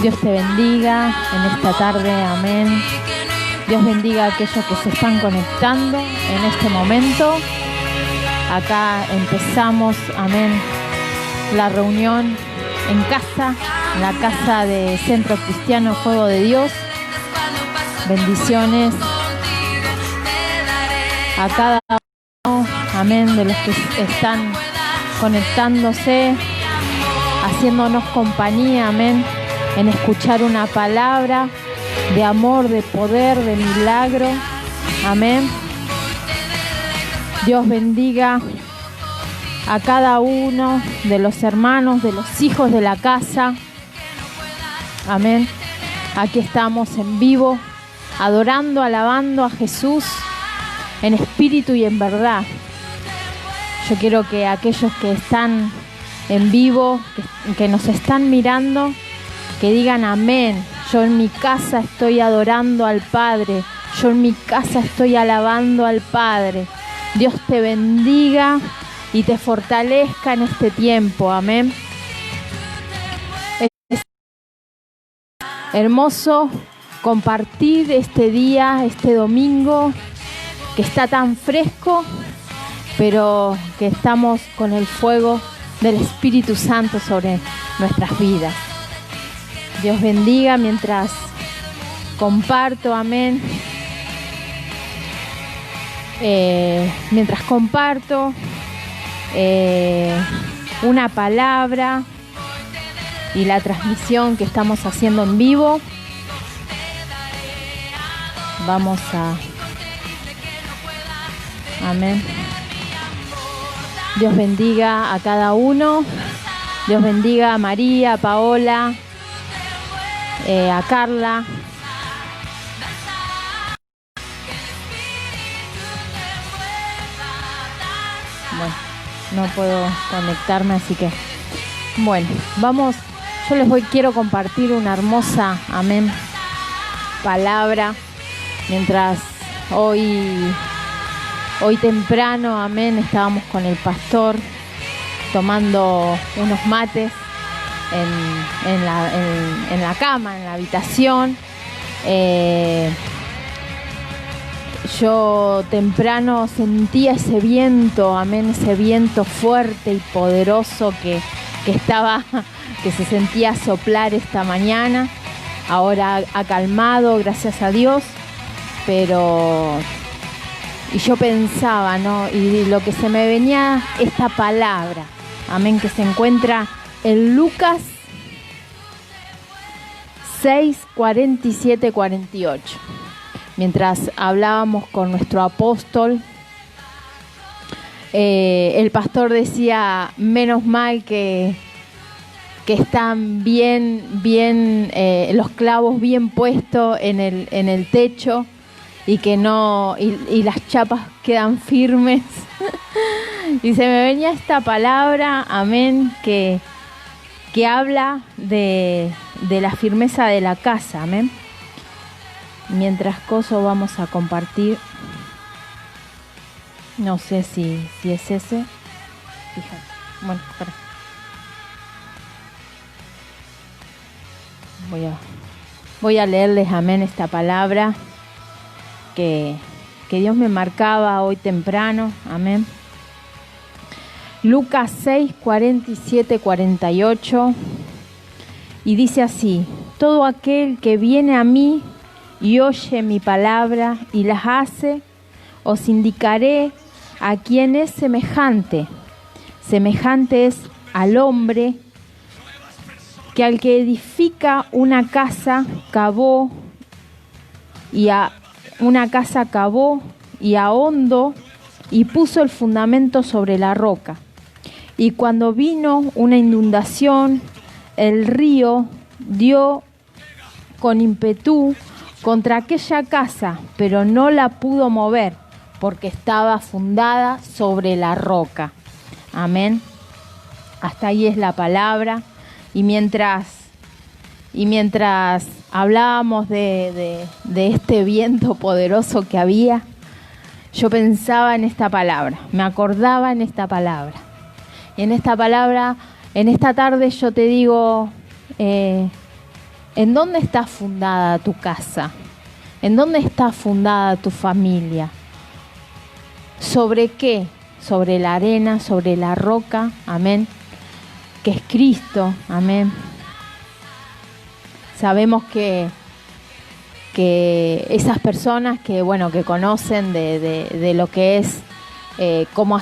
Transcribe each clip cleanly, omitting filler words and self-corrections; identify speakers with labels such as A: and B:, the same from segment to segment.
A: Dios te bendiga en esta tarde, amén. Dios bendiga a aquellos que se están conectando en este momento. Acá empezamos, amén, la reunión en casa, en la casa de Centro Cristiano Fuego de Dios. Bendiciones a cada uno, amén, de los que están conectándose, haciéndonos compañía, amén, en escuchar una palabra de amor, de poder, de milagro, amén. Dios bendiga a cada uno de los hermanos, de los hijos de la casa, amén. Aquí estamos en vivo, adorando, alabando a Jesús en espíritu y en verdad. Yo quiero que aquellos que están en vivo, que nos están mirando, que digan amén. Yo en mi casa estoy adorando al Padre. Yo en mi casa estoy alabando al Padre. Dios te bendiga y te fortalezca en este tiempo. Amén. Es hermoso compartir este día, este domingo, que está tan fresco, pero que estamos con el fuego del Espíritu Santo sobre nuestras vidas. Dios bendiga mientras comparto, amén. Mientras comparto una palabra y la transmisión que estamos haciendo en vivo, vamos a... Amén. Dios bendiga a cada uno. Dios bendiga a María, a Paola, a Carla. Bueno, no puedo conectarme, así que bueno, vamos. Yo quiero compartir una hermosa, amén, palabra. Mientras hoy temprano, amén, estábamos con el pastor tomando unos mates en la cama, en la habitación. Yo temprano sentía ese viento, amén, ese viento fuerte y poderoso que se sentía soplar esta mañana. Ahora ha calmado, gracias a Dios, y yo pensaba, ¿no? Y lo que se me venía, esta palabra, amén, que se encuentra en Lucas 6, 47, 48. Mientras hablábamos con nuestro apóstol, el pastor decía, menos mal que están bien los clavos bien puestos en el techo, y que no, y las chapas quedan firmes. Y se me venía esta palabra, amén, que habla de la firmeza de la casa, amén. Mientras coso vamos a compartir. No sé si es ese. Fíjate. Bueno, espera. Voy a leerles, amén, esta palabra que Dios me marcaba hoy temprano, amén. Lucas 6, 47, 48, y dice así: todo aquel que viene a mí y oye mi palabra y las hace, os indicaré a quién es semejante. Semejante es al hombre que al que edifica una casa cavó y ahondó y puso el fundamento sobre la roca. Y cuando vino una inundación, el río dio con ímpetu contra aquella casa, pero no la pudo mover, porque estaba fundada sobre la roca. Amén. Hasta ahí es la palabra. Y mientras hablábamos de este viento poderoso que había, yo pensaba en esta palabra, me acordaba en esta palabra. Y en esta palabra, en esta tarde yo te digo, ¿En dónde está fundada tu casa? ¿En dónde está fundada tu familia? ¿Sobre qué? Sobre la arena, sobre la roca, amén, que es Cristo, amén. Sabemos que esas personas que, bueno, que conocen de lo que es cómo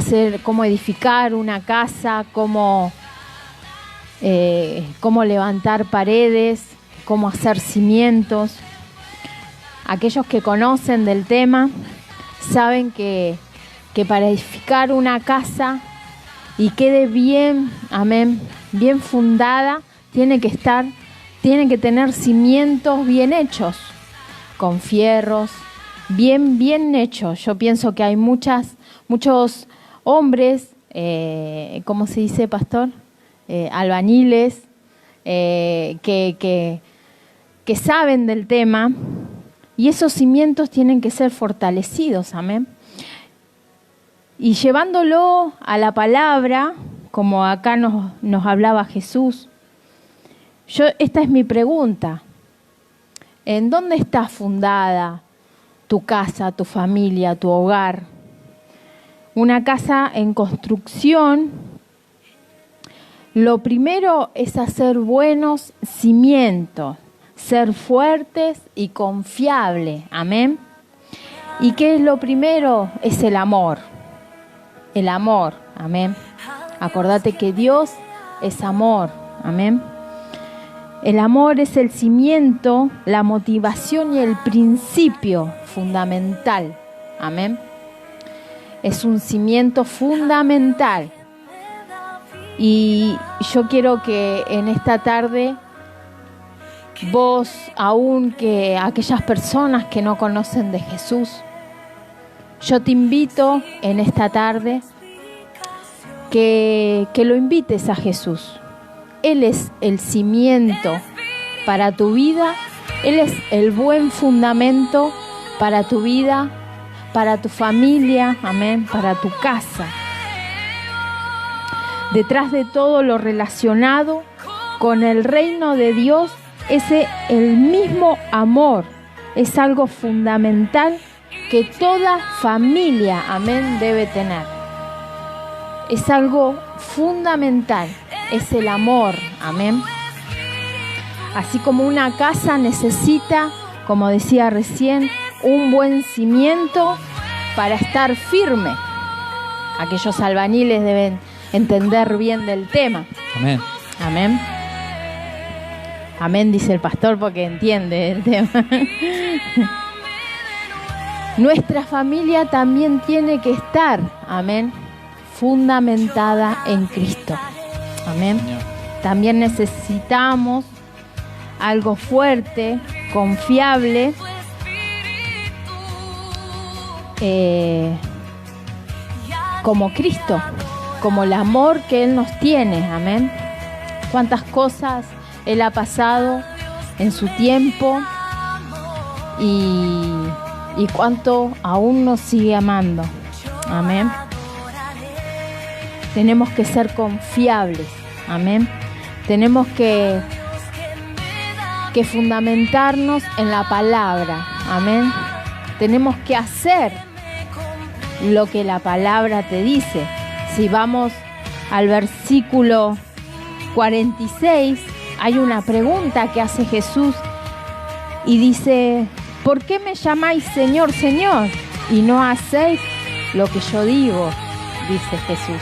A: edificar una casa, cómo levantar paredes, cómo hacer cimientos. Aquellos que conocen del tema saben que para edificar una casa y quede bien, amén, bien fundada, tiene que tener cimientos bien hechos, con fierros, bien hechos. Yo pienso que hay muchos hombres, ¿cómo se dice, pastor? Albañiles, que saben del tema, y esos cimientos tienen que ser fortalecidos, amén. Y llevándolo a la palabra, como acá nos hablaba Jesús, esta es mi pregunta. ¿En dónde está fundada tu casa, tu familia, tu hogar? Una casa en construcción, lo primero es hacer buenos cimientos, ser fuertes y confiables, amén. ¿Y qué es lo primero? Es el amor. El amor, amén. Acordate que Dios es amor, amén. El amor es el cimiento, la motivación y el principio fundamental, amén. Es un cimiento fundamental. Y yo quiero que en esta tarde vos, aún que aquellas personas que no conocen de Jesús, yo te invito en esta tarde que lo invites a Jesús. Él es el cimiento para tu vida, Él es el buen fundamento para tu vida, para tu familia, amén, para tu casa. Detrás de todo lo relacionado con el reino de Dios, el mismo amor es algo fundamental que toda familia, amén, debe tener. Es algo fundamental, es el amor, amén. Así como una casa necesita, como decía recién, un buen cimiento para estar firme. Aquellos albañiles deben entender bien del tema.
B: Amén.
A: Amén. Amén, dice el pastor, porque entiende el tema. Nuestra familia también tiene que estar, amén, fundamentada en Cristo. Amén. También necesitamos algo fuerte, confiable, como Cristo, como el amor que Él nos tiene. Amén. Cuántas cosas Él ha pasado en su tiempo y cuánto aún nos sigue amando. Amén. Tenemos que ser confiables. Amén. Tenemos que fundamentarnos en la palabra. Amén. Tenemos que hacer lo que la palabra te dice. Si vamos al versículo 46, hay una pregunta que hace Jesús y dice: ¿por qué me llamáis Señor, Señor, y no hacéis lo que yo digo? Dice Jesús.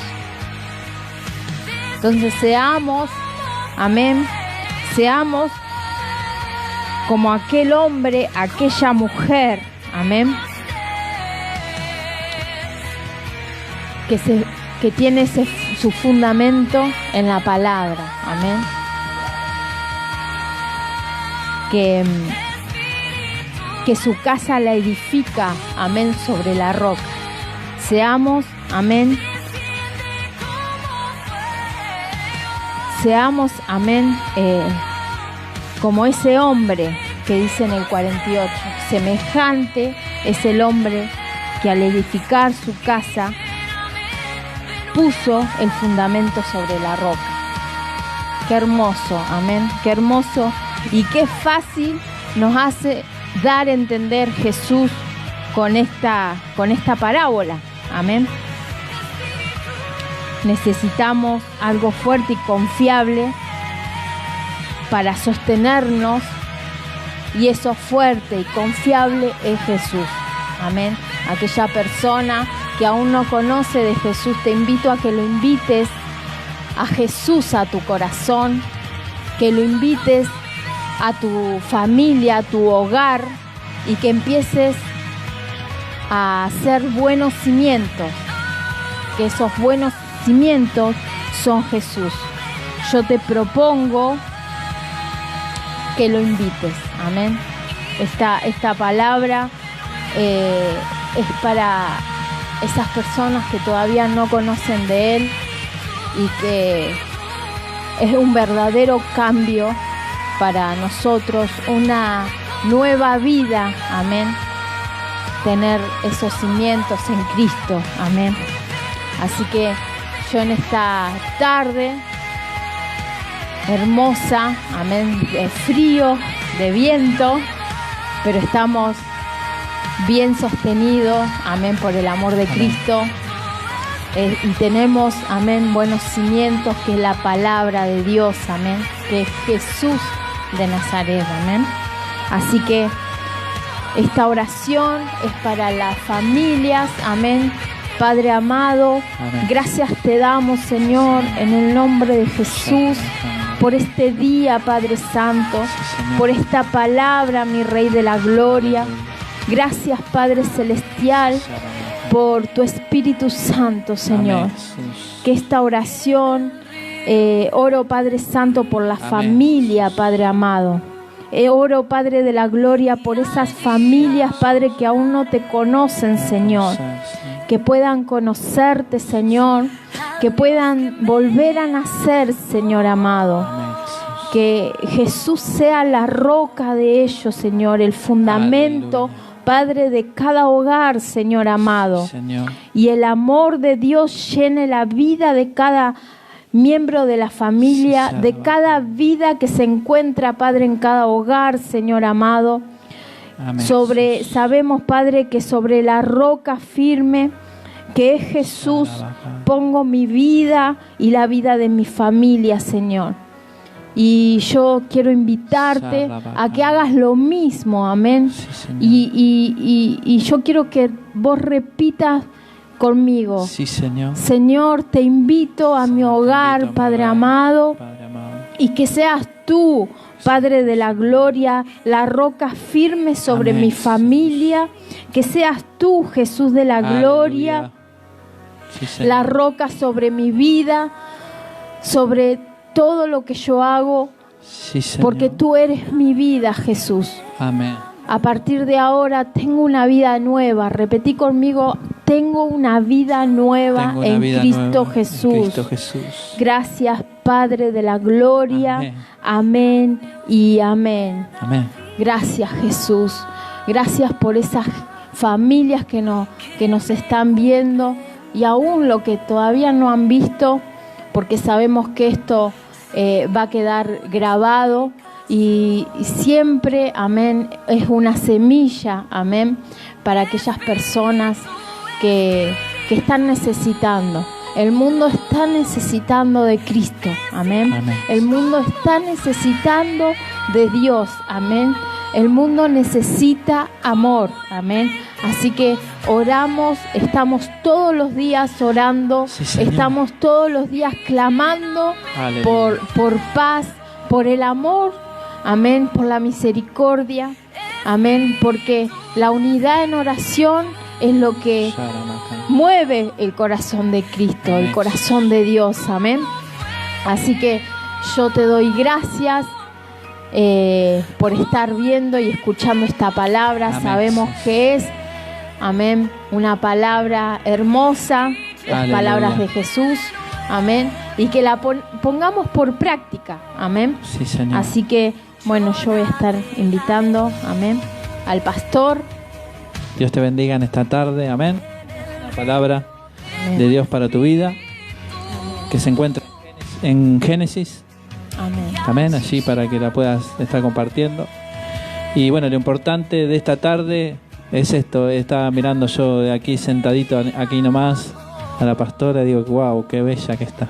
A: Entonces seamos, amén, seamos como aquel hombre, aquella mujer, amén, que tiene su fundamento en la palabra, amén. Que su casa la edifica, amén, sobre la roca. Seamos, amén, como ese hombre que dice en el 48, semejante es el hombre que al edificar su casa puso el fundamento sobre la roca. Qué hermoso, amén, qué hermoso Y qué fácil nos hace dar a entender Jesús con esta parábola. Amén. Necesitamos algo fuerte y confiable para sostenernos, y eso fuerte y confiable es Jesús. Amén. Aquella persona que aún no conoce de Jesús, te invito a que lo invites a Jesús a tu corazón, que lo invites a tu familia, a tu hogar, y que empieces a hacer buenos cimientos, que esos buenos cimientos son Jesús. Yo te propongo que lo invites. Amén. Esta palabra es para esas personas que todavía no conocen de Él, y que es un verdadero cambio para nosotros, una nueva vida. Amén. Tener esos cimientos en Cristo. Amén. Así que yo en esta tarde hermosa, amén, de frío, de viento, pero estamos bien sostenidos, amén, por el amor de Cristo. Y tenemos, amén, buenos cimientos, que es la palabra de Dios, amén, que es Jesús de Nazaret, amén. Así que esta oración es para las familias, amén. Padre amado, amén. Gracias te damos, Señor, en el nombre de Jesús, por este día, Padre Santo, por esta palabra, mi Rey de la Gloria. Gracias, Padre Celestial, por tu Espíritu Santo, Señor. Que esta oración, oro, Padre Santo, por la familia, Padre amado. Oro, Padre de la Gloria, por esas familias, Padre, que aún no te conocen, Señor. Que puedan conocerte, Señor. Que puedan volver a nacer, Señor amado. Que Jesús sea la roca de ellos, Señor, el fundamento, Padre, de cada hogar, Señor amado. Señor. Y el amor de Dios llene la vida de cada miembro de la familia, de cada vida que se encuentra, Padre, en cada hogar, Señor amado. Amén. Sabemos, Padre, que sobre la roca firme, que es Jesús, pongo mi vida y la vida de mi familia, Señor. Y yo quiero invitarte a que hagas lo mismo, amén. Sí, y yo quiero que vos repitas conmigo. Sí, Señor. Señor, te invito a mi hogar, Padre amado, y que seas tú, Padre de la Gloria, la roca firme sobre mi familia. Que seas tú, Jesús de la Gloria, la roca sobre mi vida, sobre todo lo que yo hago, porque tú eres mi vida, Jesús. Amén. A partir de ahora tengo una vida nueva. Repetí conmigo: tengo una vida nueva en Cristo Jesús. Gracias, Padre de la Gloria. Amén, amén y amén. Amén. Gracias, Jesús. Gracias por esas familias que nos están viendo, y aún lo que todavía no han visto, porque sabemos que esto va a quedar grabado, y siempre, amén, es una semilla, amén, para aquellas personas que están necesitando. El mundo está necesitando de Cristo, amén. Amén. El mundo está necesitando de Dios, amén. El mundo necesita amor, amén. Así que oramos, estamos todos los días orando, estamos todos los días clamando por paz, por el amor, amén, por la misericordia, amén, porque la unidad en oración es lo que mueve el corazón de Cristo, el corazón de Dios, amén. Así que yo te doy gracias por estar viendo y escuchando esta palabra. Amén. Sabemos que es, amén, una palabra hermosa, las palabras de Jesús, amén, y que la pongamos por práctica, amén. Sí, Señor. Así que, bueno, yo voy a estar invitando, amén, al pastor.
B: Dios te bendiga en esta tarde, amén. La palabra de Dios para tu vida, amén, que se encuentra en Génesis.
A: Amén.
B: Amén, allí para que la puedas estar compartiendo. Y bueno, lo importante de esta tarde es esto. Estaba mirando yo de aquí sentadito, aquí nomás, a la pastora, y digo, wow, qué bella que está.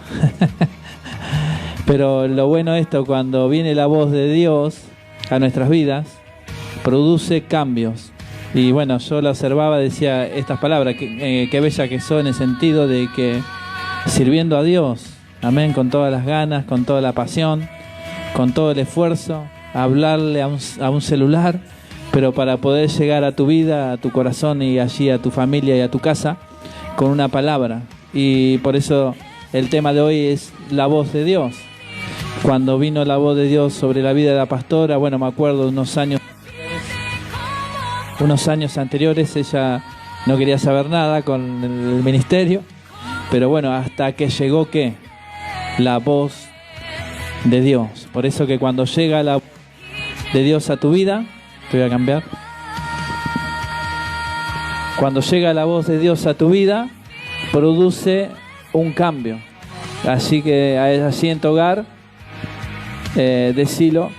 B: Pero lo bueno es esto, cuando viene la voz de Dios a nuestras vidas, produce cambios. Y bueno, yo la observaba, decía estas palabras, qué bella que son, en el sentido de que sirviendo a Dios, amén, con todas las ganas, con toda la pasión, con todo el esfuerzo, hablarle a un celular, pero para poder llegar a tu vida, a tu corazón y allí a tu familia y a tu casa, con una palabra. Y por eso el tema de hoy es la voz de Dios. Cuando vino la voz de Dios sobre la vida de la pastora, bueno, me acuerdo unos años anteriores, ella no quería saber nada con el ministerio, pero bueno, hasta que llegó, ¿qué? La voz de Dios. Por eso que cuando llega la voz de Dios a tu vida, te voy a cambiar. Cuando llega la voz de Dios a tu vida, produce un cambio. Así que así en tu hogar, decilo,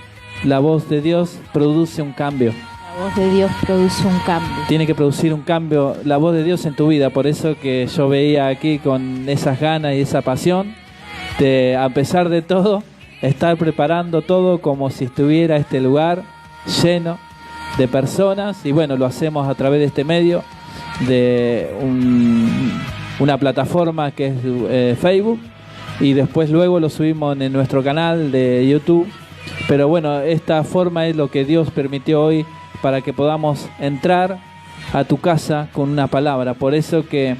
B: la voz de Dios produce un cambio.
A: La voz de Dios produce un cambio.
B: Tiene que producir un cambio la voz de Dios en tu vida. Por eso que yo veía aquí con esas ganas y esa pasión de, a pesar de todo, estar preparando todo como si estuviera este lugar lleno de personas. Y bueno, lo hacemos a través de este medio, de una plataforma que es Facebook, y después luego lo subimos en nuestro canal de YouTube. Pero bueno, esta forma es lo que Dios permitió hoy para que podamos entrar a tu casa con una palabra. Por eso que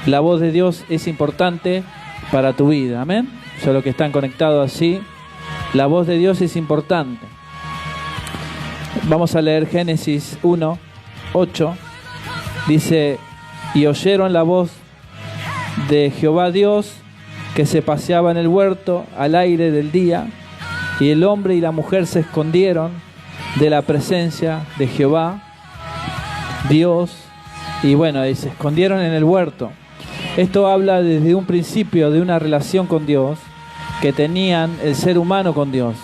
B: la voz de Dios es importante para tu vida. Amén. Yo los que están conectados así, la voz de Dios es importante. Vamos a leer Génesis 1:8. Dice: y oyeron la voz de Jehová Dios, que se paseaba en el huerto al aire del día, y el hombre y la mujer se escondieron de la presencia de Jehová Dios. Y bueno, y se escondieron en el huerto. Esto habla desde un principio de una relación con Dios que tenían el ser humano con Dios.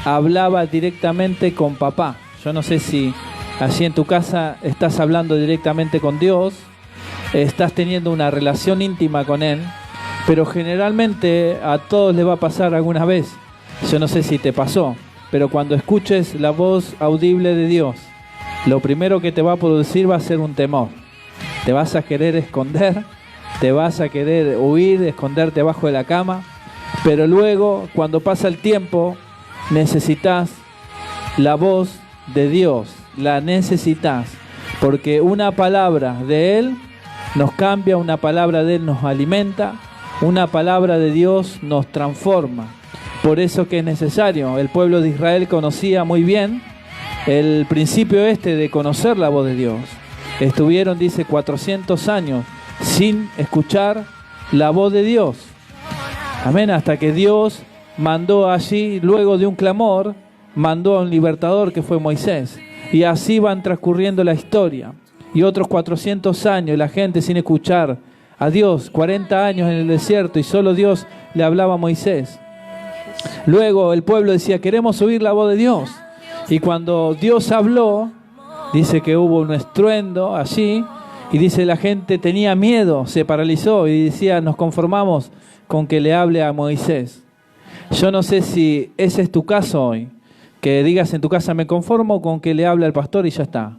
B: Hablaba directamente con papá. Yo no sé si allí en tu casa estás hablando directamente con Dios, estás teniendo una relación íntima con Él, pero generalmente a todos les va a pasar alguna vez. Yo no sé si te pasó, pero cuando escuches la voz audible de Dios, lo primero que te va a producir va a ser un temor. Te vas a querer esconder, te vas a querer huir, esconderte debajo de la cama, pero luego, cuando pasa el tiempo, necesitas la voz de Dios, la necesitas, porque una palabra de Él nos cambia, una palabra de Él nos alimenta, una palabra de Dios nos transforma. Por eso que es necesario. El pueblo de Israel conocía muy bien el principio de conocer la voz de Dios. Estuvieron, dice, 400 años sin escuchar la voz de Dios. Amén, hasta que Dios mandó allí, luego de un clamor, mandó a un libertador que fue Moisés. Y así van transcurriendo la historia. Y otros 400 años, la gente sin escuchar a Dios, 40 años en el desierto, y solo Dios le hablaba a Moisés. Luego el pueblo decía, queremos oír la voz de Dios. Y cuando Dios habló, dice que hubo un estruendo allí, y dice la gente tenía miedo, se paralizó y decía, nos conformamos con que le hable a Moisés. Yo no sé si ese es tu caso hoy, que digas en tu casa, me conformo con que le hable al pastor y ya está.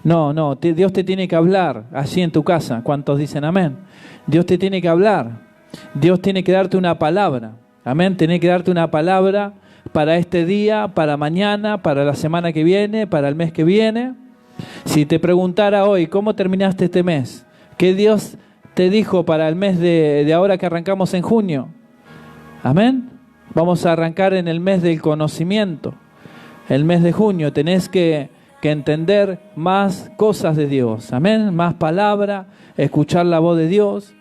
B: No, Dios te tiene que hablar allí en tu casa. ¿Cuántos dicen amén? Dios te tiene que hablar. Dios tiene que darte una palabra. Amén, tiene que darte una palabra para este día, para mañana, para la semana que viene, para el mes que viene. Si te preguntara hoy, ¿cómo terminaste este mes? ¿Qué Dios te dijo para el mes de ahora que arrancamos en junio? Amén. Vamos a arrancar en el mes del conocimiento, el mes de junio. Tenés que entender más cosas de Dios. Amén, más palabra, escuchar la voz de Dios.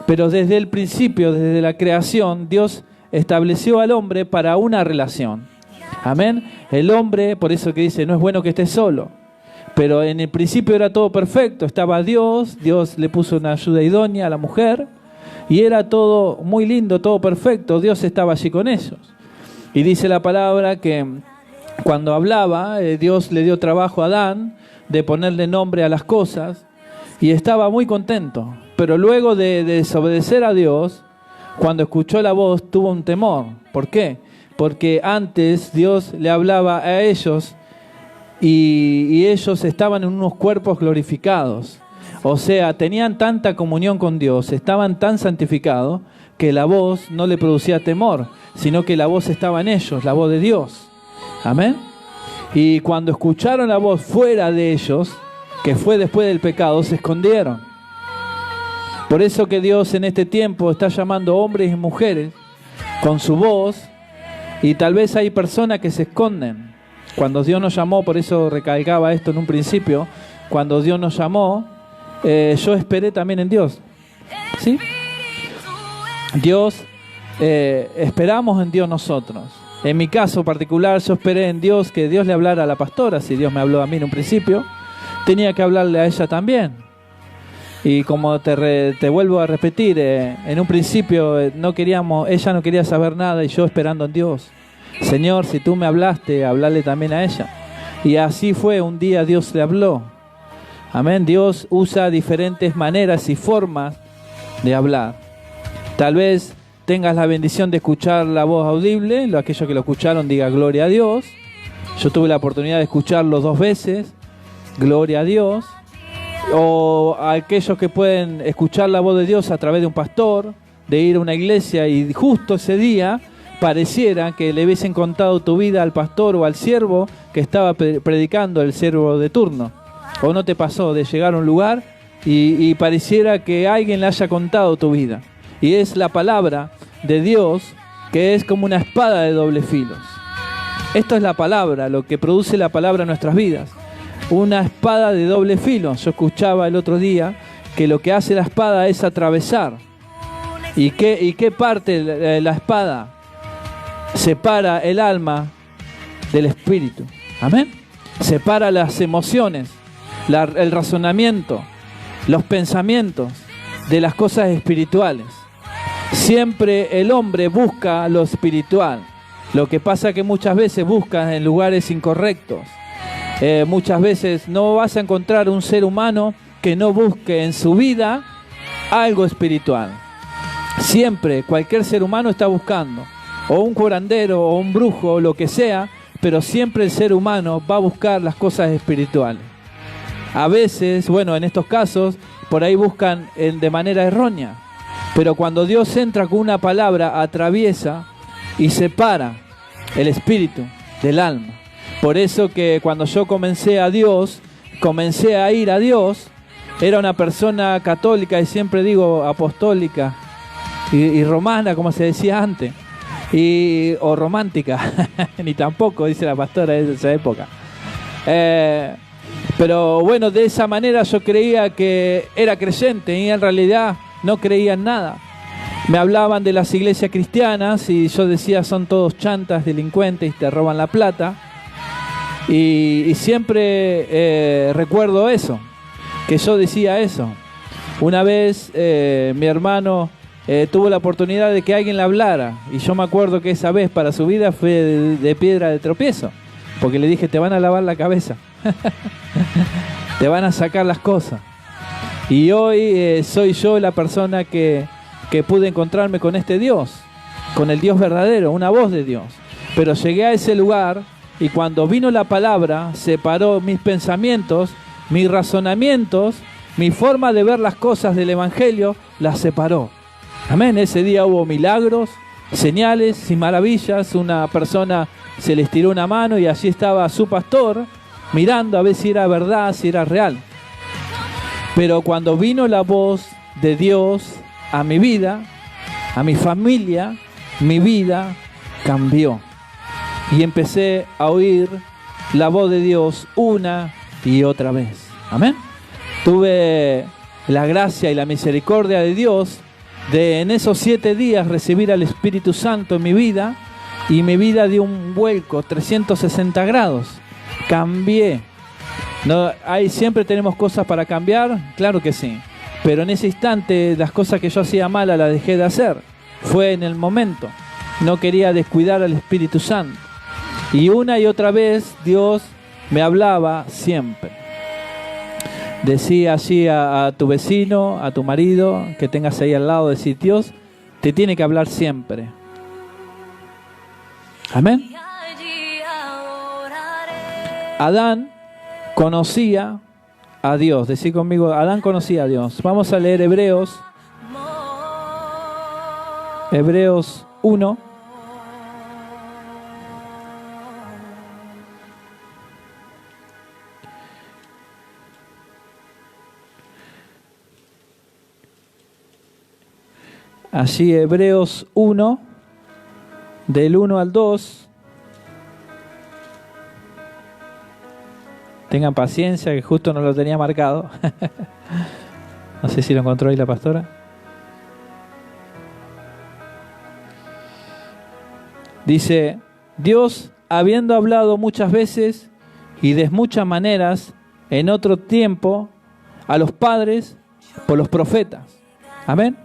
B: Pero desde el principio, desde la creación, Dios estableció al hombre para una relación. Amén. El hombre, por eso que dice, no es bueno que esté solo. Pero en el principio era todo perfecto. Estaba Dios le puso una ayuda idónea a la mujer. Y era todo muy lindo, todo perfecto. Dios estaba allí con ellos. Y dice la palabra que cuando hablaba, Dios le dio trabajo a Adán de ponerle nombre a las cosas y estaba muy contento. Pero luego de desobedecer a Dios, cuando escuchó la voz, tuvo un temor. ¿Por qué? Porque antes Dios le hablaba a ellos y ellos estaban en unos cuerpos glorificados. O sea, tenían tanta comunión con Dios, estaban tan santificados, que la voz no le producía temor, sino que la voz estaba en ellos, la voz de Dios. Amén. Y cuando escucharon la voz fuera de ellos, que fue después del pecado, se escondieron. Por eso que Dios en este tiempo está llamando hombres y mujeres con su voz, y tal vez hay personas que se esconden. Cuando Dios nos llamó, por eso recalcaba esto en un principio, cuando Dios nos llamó, yo esperé también en Dios. ¿Sí? Dios, esperamos en Dios nosotros. En mi caso particular, yo esperé en Dios que Dios le hablara a la pastora. Si Dios me habló a mí en un principio, tenía que hablarle a ella también. Y como te vuelvo a repetir, en un principio ella no quería saber nada y yo esperando en Dios. Señor, si tú me hablaste, hablarle también a ella. Y así fue, un día Dios le habló. Amén. Dios usa diferentes maneras y formas de hablar. Tal vez tengas la bendición de escuchar la voz audible. Aquellos que lo escucharon, diga gloria a Dios. Yo tuve la oportunidad de escucharlo 2 veces. Gloria a Dios. O aquellos que pueden escuchar la voz de Dios a través de un pastor, de ir a una iglesia y justo ese día pareciera que le hubiesen contado tu vida al pastor o al siervo que estaba predicando, el siervo de turno. ¿O no te pasó de llegar a un lugar y pareciera que alguien le haya contado tu vida? Y es la palabra de Dios, que es como una espada de doble filo. Esto es la palabra, lo que produce la palabra en nuestras vidas. Una espada de doble filo. Yo escuchaba el otro día que lo que hace la espada es atravesar. ¿Y qué parte de la espada? Separa el alma del espíritu. Amén. Separa las emociones, el razonamiento, los pensamientos de las cosas espirituales. Siempre el hombre busca lo espiritual. Lo que pasa es que muchas veces busca en lugares incorrectos. Muchas veces no vas a encontrar un ser humano que no busque en su vida algo espiritual. Siempre, cualquier ser humano está buscando, o un curandero, o un brujo, o lo que sea, pero siempre el ser humano va a buscar las cosas espirituales. A veces, bueno, en estos casos, por ahí buscan de manera errónea, pero cuando Dios entra con una palabra, atraviesa y separa el espíritu del alma. Por eso que cuando yo comencé a ir a Dios, era una persona católica, y siempre digo apostólica y romana, como se decía antes, o romántica, ni tampoco, dice la pastora de esa época. Pero bueno, de esa manera yo creía que era creyente y en realidad no creía en nada. Me hablaban de las iglesias cristianas y yo decía, son todos chantas, delincuentes y te roban la plata. Y siempre recuerdo eso, que yo decía eso. Una vez mi hermano tuvo la oportunidad de que alguien le hablara, y yo me acuerdo que esa vez para su vida fue de piedra de tropiezo, porque le dije, te van a lavar la cabeza, te van a sacar las cosas. Y hoy soy yo la persona que pude encontrarme con este Dios, con el Dios verdadero, una voz de Dios. Pero llegué a ese lugar y cuando vino la palabra, separó mis pensamientos, mis razonamientos, mi forma de ver las cosas del Evangelio, las separó. Amén. Ese día hubo milagros, señales y maravillas. Una persona se les tiró una mano y allí estaba su pastor mirando a ver si era verdad, si era real. Pero cuando vino la voz de Dios a mi vida, a mi familia, mi vida cambió. Y empecé a oír la voz de Dios una y otra vez. Amén. Tuve la gracia y la misericordia de Dios de en esos 7 días recibir al Espíritu Santo en mi vida, y mi vida dio un vuelco 360 grados. Cambié. No, siempre tenemos cosas para cambiar, claro que sí. Pero en ese instante las cosas que yo hacía mal las dejé de hacer. Fue en el momento. no quería descuidar al Espíritu Santo. Y una y otra vez Dios me hablaba siempre. Decía así a tu vecino, a tu marido, que tengas ahí al lado, decir, Dios te tiene que hablar siempre. Amén. Adán conocía a Dios. Decí conmigo, Adán conocía a Dios. Vamos a leer Hebreos 1. Allí Hebreos 1, del 1 al 2. Tengan paciencia, que justo no lo tenía marcado. No sé si lo encontró ahí la pastora. Dice, Dios, habiendo hablado muchas veces y de muchas maneras en otro tiempo a los padres por los profetas. Amén.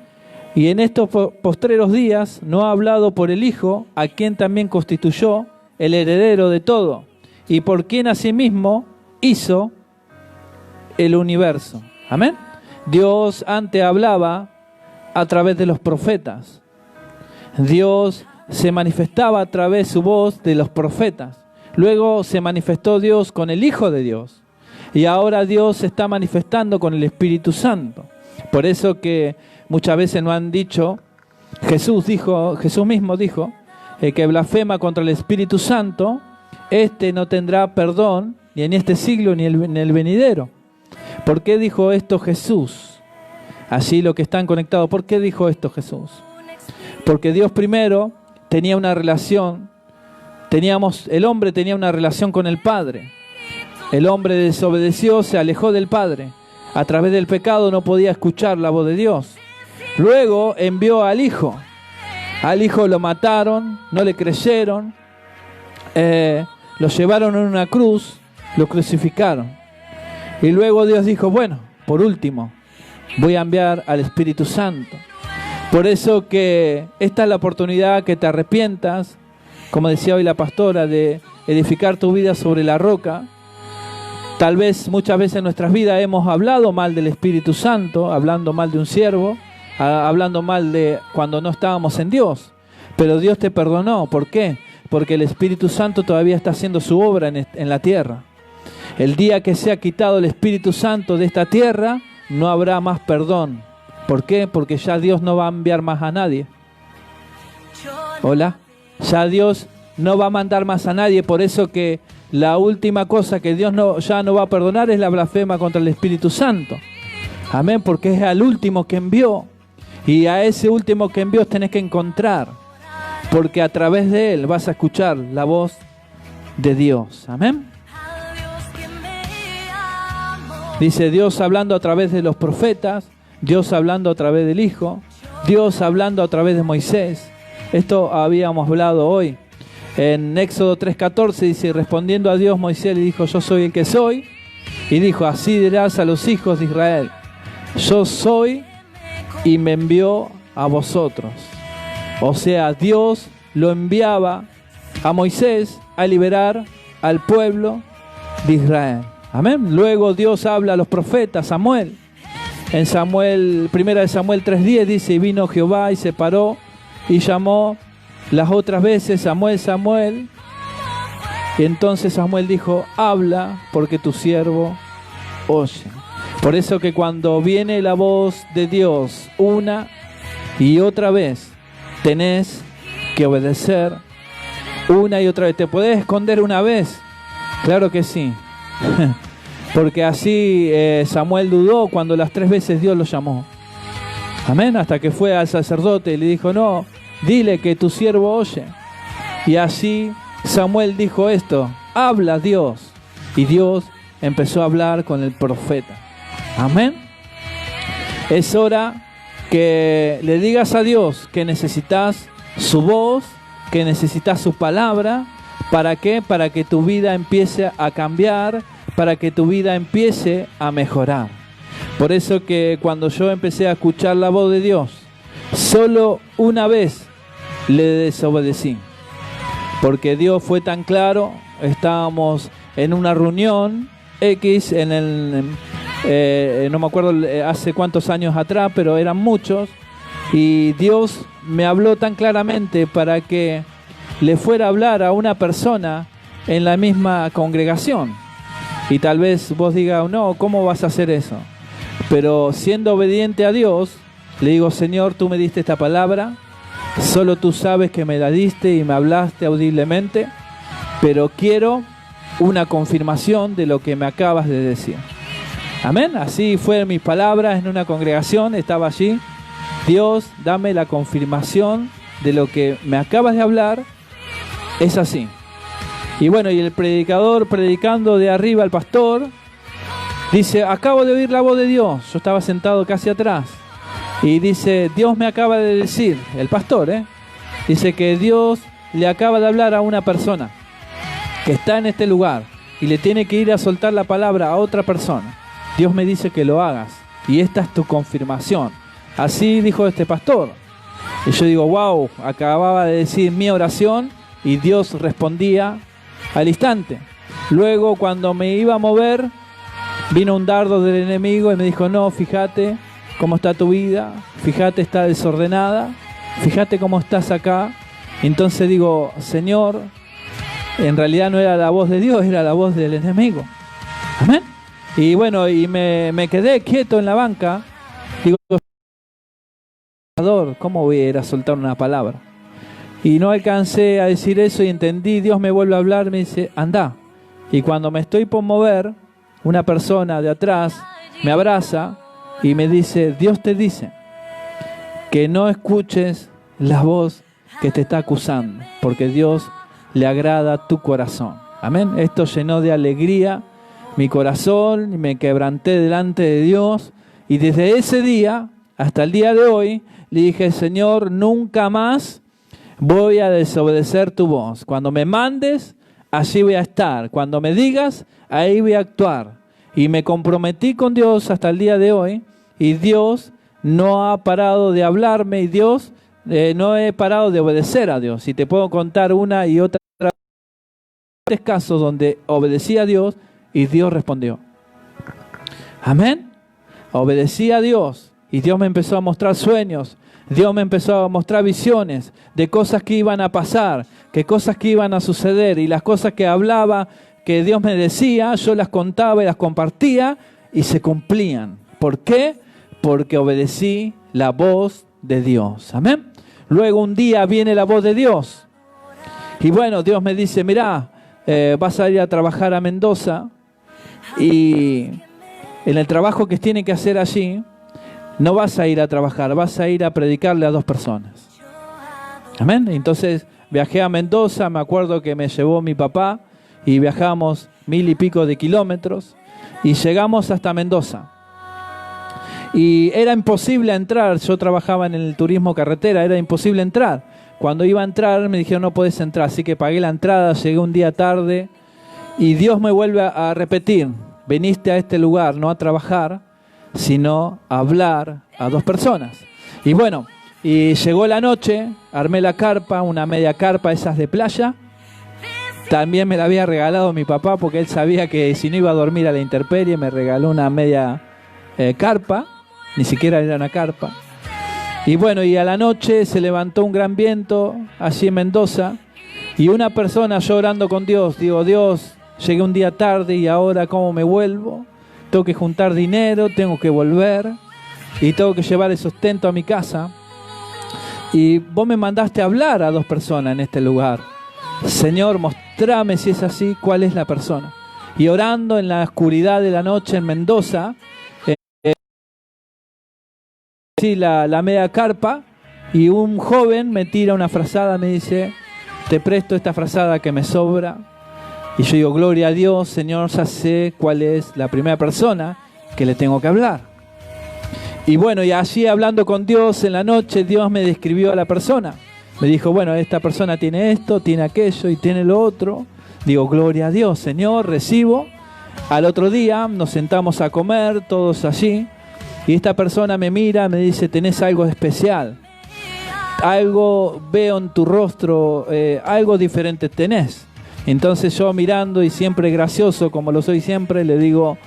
B: Y en estos postreros días no ha hablado por el Hijo, a quien también constituyó el heredero de todo, y por quien asimismo hizo el universo. Amén. Dios antes hablaba a través de los profetas. Dios se manifestaba a través de su voz de los profetas. Luego se manifestó Dios con el Hijo de Dios. Y ahora Dios se está manifestando con el Espíritu Santo. Por eso que muchas veces nos han dicho, Jesús mismo dijo, que blasfema contra el Espíritu Santo, no tendrá perdón ni en este siglo ni en el venidero. ¿Por qué dijo esto Jesús? Así lo que están conectados. ¿Por qué dijo esto Jesús? Porque Dios primero tenía una relación, el hombre tenía una relación con el Padre. El hombre desobedeció, se alejó del Padre. A través del pecado no podía escuchar la voz de Dios. Luego envió al Hijo. Al Hijo lo mataron, no le creyeron, lo llevaron en una cruz, lo crucificaron. Y luego Dios dijo, bueno, por último, voy a enviar al Espíritu Santo. Por eso que esta es la oportunidad que te arrepientas, como decía hoy la pastora, de edificar tu vida sobre la roca. Tal vez muchas veces en nuestras vidas hemos hablado mal del Espíritu Santo, hablando mal de un siervo, hablando mal de cuando no estábamos en Dios. Pero Dios te perdonó. ¿Por qué? Porque el Espíritu Santo todavía está haciendo su obra en la tierra. El día que sea quitado el Espíritu Santo de esta tierra, no habrá más perdón. ¿Por qué? Porque ya Dios no va a enviar más a nadie. Hola. Ya Dios no va a mandar más a nadie. Por eso que la última cosa que Dios ya no va a perdonar es la blasfema contra el Espíritu Santo. Amén. Porque es al último que envió. Y a ese último que envió tenés que encontrar. Porque a través de él vas a escuchar la voz de Dios. Amén. Dice Dios hablando a través de los profetas, Dios hablando a través del Hijo, Dios hablando a través de Moisés. Esto habíamos hablado hoy. En Éxodo 3:14 dice, respondiendo a Dios, Moisés le dijo, yo soy el que soy. Y dijo, así dirás a los hijos de Israel, yo soy y me envió a vosotros. O sea, Dios lo enviaba a Moisés a liberar al pueblo de Israel. Amén. Luego Dios habla a los profetas, Samuel. En Samuel, 1 Samuel 3:10 dice, y vino Jehová y se paró y llamó las otras veces, Samuel, Samuel. Y entonces Samuel dijo, habla porque tu siervo oye. Por eso que cuando viene la voz de Dios una y otra vez, tenés que obedecer una y otra vez. ¿Te podés esconder una vez? Claro que sí. Porque así Samuel dudó cuando las 3 veces Dios lo llamó. Amén. Hasta que fue al sacerdote y le dijo, no, dile que tu siervo oye. Y así Samuel dijo esto, habla Dios. Y Dios empezó a hablar con el profeta. Amén. Es hora que le digas a Dios que necesitas su voz, que necesitas su palabra. ¿Para qué? Para que tu vida empiece a cambiar, para que tu vida empiece a mejorar. Por eso que cuando yo empecé a escuchar la voz de Dios, solo una vez le desobedecí. Porque Dios fue tan claro, estábamos en una reunión X, no me acuerdo hace cuántos años atrás, pero eran muchos, y Dios me habló tan claramente para que le fuera a hablar a una persona en la misma congregación. Y tal vez vos digas, no, ¿cómo vas a hacer eso? Pero siendo obediente a Dios, le digo, Señor, tú me diste esta palabra, solo tú sabes que me la diste y me hablaste audiblemente, pero quiero una confirmación de lo que me acabas de decir. Amén. Así fueron mis palabras en una congregación, estaba allí. Dios, dame la confirmación de lo que me acabas de hablar. Es así. Y bueno, y el predicador predicando de arriba al pastor, dice, acabo de oír la voz de Dios. Yo estaba sentado casi atrás. Y dice, Dios me acaba de decir, el pastor, dice que Dios le acaba de hablar a una persona que está en este lugar y le tiene que ir a soltar la palabra a otra persona. Dios me dice que lo hagas y esta es tu confirmación. Así dijo este pastor. Y yo digo, wow, acababa de decir mi oración y Dios respondía al instante. Luego, cuando me iba a mover, vino un dardo del enemigo y me dijo, no, fíjate cómo está tu vida, fíjate, está desordenada, fíjate cómo estás acá. Entonces digo, Señor, en realidad no era la voz de Dios, era la voz del enemigo. Amén. Y bueno, y me quedé quieto en la banca. Digo, ¿cómo voy a ir a soltar una palabra? Y no alcancé a decir eso y entendí. Dios me vuelve a hablar, me dice, anda. Y cuando me estoy por mover, una persona de atrás me abraza y me dice, Dios te dice que no escuches la voz que te está acusando, porque Dios le agrada tu corazón. Amén. Esto llenó de alegría mi corazón y me quebranté delante de Dios. Y desde ese día hasta el día de hoy le dije, Señor, nunca más voy a desobedecer tu voz. Cuando me mandes, allí voy a estar. Cuando me digas, ahí voy a actuar. Y me comprometí con Dios hasta el día de hoy. Y Dios no ha parado de hablarme. Y Dios, no he parado de obedecer a Dios. Y te puedo contar una y otra casos donde obedecí a Dios y Dios respondió. Amén. Obedecí a Dios y Dios me empezó a mostrar sueños. Dios me empezó a mostrar visiones de cosas que iban a pasar, que cosas que iban a suceder, y las cosas que hablaba, que Dios me decía, yo las contaba y las compartía y se cumplían. ¿Por qué? Porque obedecí la voz de Dios. Amén. Luego un día viene la voz de Dios y bueno, Dios me dice, mirá, vas a ir a trabajar a Mendoza y en el trabajo que tiene que hacer allí, no vas a ir a trabajar, vas a ir a predicarle a 2 personas. Amén. Entonces viajé a Mendoza, me acuerdo que me llevó mi papá y viajamos 1000 y pico de kilómetros y llegamos hasta Mendoza. Y era imposible entrar, yo trabajaba en el turismo carretera, era imposible entrar. Cuando iba a entrar me dijeron no podés entrar, así que pagué la entrada, llegué un día tarde y Dios me vuelve a repetir, viniste a este lugar no a trabajar, sino a hablar a 2 personas. Y bueno, y llegó la noche, armé la carpa, una media carpa esas de playa. También me la había regalado mi papá porque él sabía que si no iba a dormir a la intemperie, me regaló una media carpa, ni siquiera era una carpa. Y bueno, y a la noche se levantó un gran viento allí en Mendoza y una persona llorando con Dios, digo, Dios, llegué un día tarde y ahora ¿cómo me vuelvo? Tengo que juntar dinero, tengo que volver y tengo que llevar el sustento a mi casa. Y vos me mandaste a hablar a 2 personas en este lugar. Señor, mostrame si es así, cuál es la persona. Y orando en la oscuridad de la noche en Mendoza, la media carpa y un joven me tira una frazada, me dice, te presto esta frazada que me sobra. Y yo digo, gloria a Dios, Señor, ya sé cuál es la primera persona que le tengo que hablar. Y bueno, y allí hablando con Dios en la noche, Dios me describió a la persona. Me dijo, bueno, esta persona tiene esto, tiene aquello y tiene lo otro. Digo, gloria a Dios, Señor, recibo. Al otro día nos sentamos a comer, todos allí. Y esta persona me mira, me dice, tenés algo especial. algo veo en tu rostro, algo diferente tenés. Entonces yo mirando y siempre gracioso, como lo soy siempre, le digo,